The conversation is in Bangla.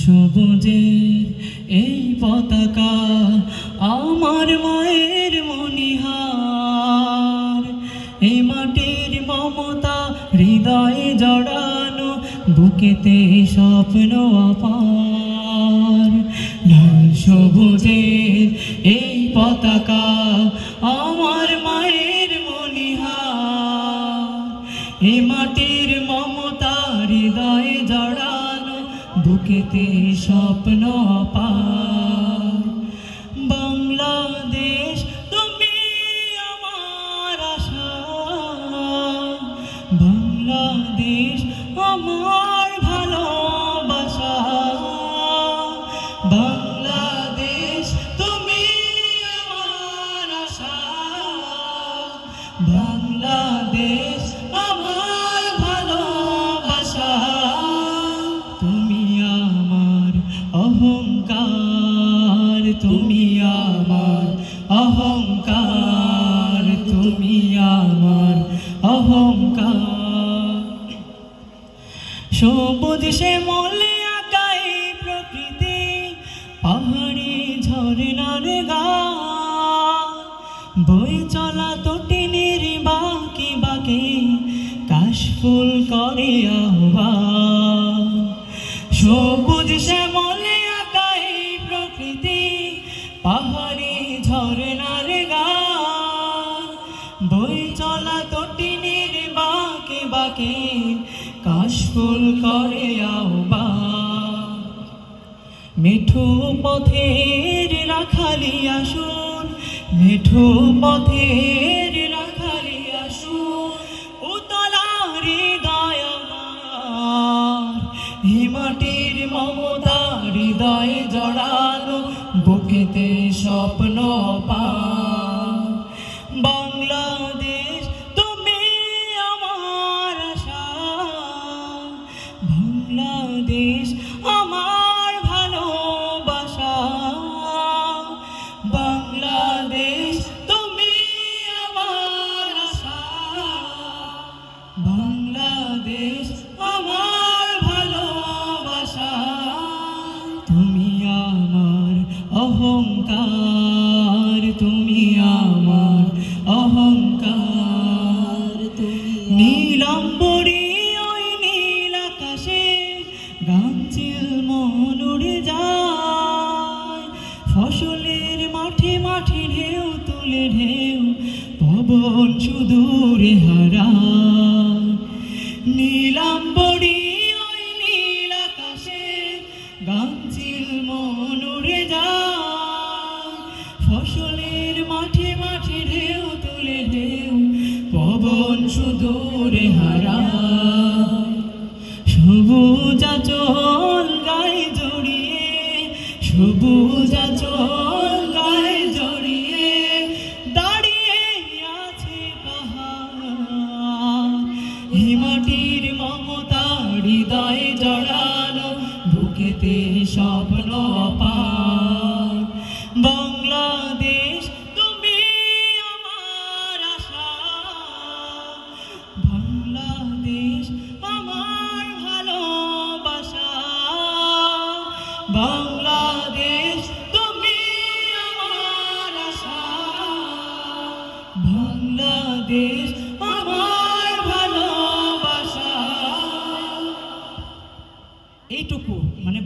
সবুজের এই পতাকা আমার মায়ের মনিহার, এই মাটির মমতা হৃদয়ে জড়ানো, বুকেতে স্বপ্ন অপার। লাল সবুজের এই পতাকা আমার মায়ের মনিহার, এই মাটির মমতা হৃদয়ে জড়ানো, বুকেতে স্বপ্ন অপার। বাংলাদেশ তুমি আমার আশা, বাংলাদেশ আমার ভালোবাসা, বাংলাদেশ তুমি আমার আশা, বাংলাদেশ আমার ভালোবাসা। তুমি আমার অহংকার, তুমি আমার অহংকার, তুমি আমার অহংকার। সবুজ শ্যামলে আঁকাই প্রকৃতি, পাহাড়ি ঝরনার গান, বই চলা তটিনীর বাঁকে বাঁকে কাশফুল করে আহ্বান। সবুজ শ্যামলে আঁকাই প্রকৃতি, পাহাড়ি ঝরনার গান, বই চলা তটিনীর বাঁকে বাঁকে কাশফুল করে আহ্বান। মিঠু পথের রাখালি আসুন, মিঠু পথের রাখালি আসুন, উতলা হৃদয় আমার, এই মাটির মমতা হৃদয়ে জড়ানো, বুকেতে স্বপ্ন পার। বাংলাদেশ তুমি আমার আশা, বাংলাদেশ আমার ভালোবাসা, বাংলাদেশ তুমি আমার আশা, বাংলাদেশ আমার ভালোবাসা। তুমি আমার অহংকার, তুমি আমার অহংকার। নীলাম্বরী ওই নীল আকাশে গাংচিল মন উড়ে যায়, ফসলের মাঠে মাঠে ঢেউ তুলে ঢেউ পবন সুদূরে হারায়। নীলাম্বরী ওই নীল আকাশে গাংচিল মন উড়ে যায়, ফসলের মাঠে মাঠে ঢেউ তুলে ঢেউ পবন সুদূরে হারায়। সবুজ আঁচল গায়ে জড়িয়ে, সবুজ আঁচল গায়ে জড়িয়ে দাঁড়িয়ে আছে পাহাড়, এই মাটির মমতা হৃদয়ে জড়ানো, বুকেতে স্বপ্ন পার। বাংলাদেশ তুমি আমার আশা, বাংলাদেশ আমার ভালোবাসা, বাংলাদেশ তুমি আমার আশা, বাংলাদেশ আমার ভালোবাসা। এইটুকু মানে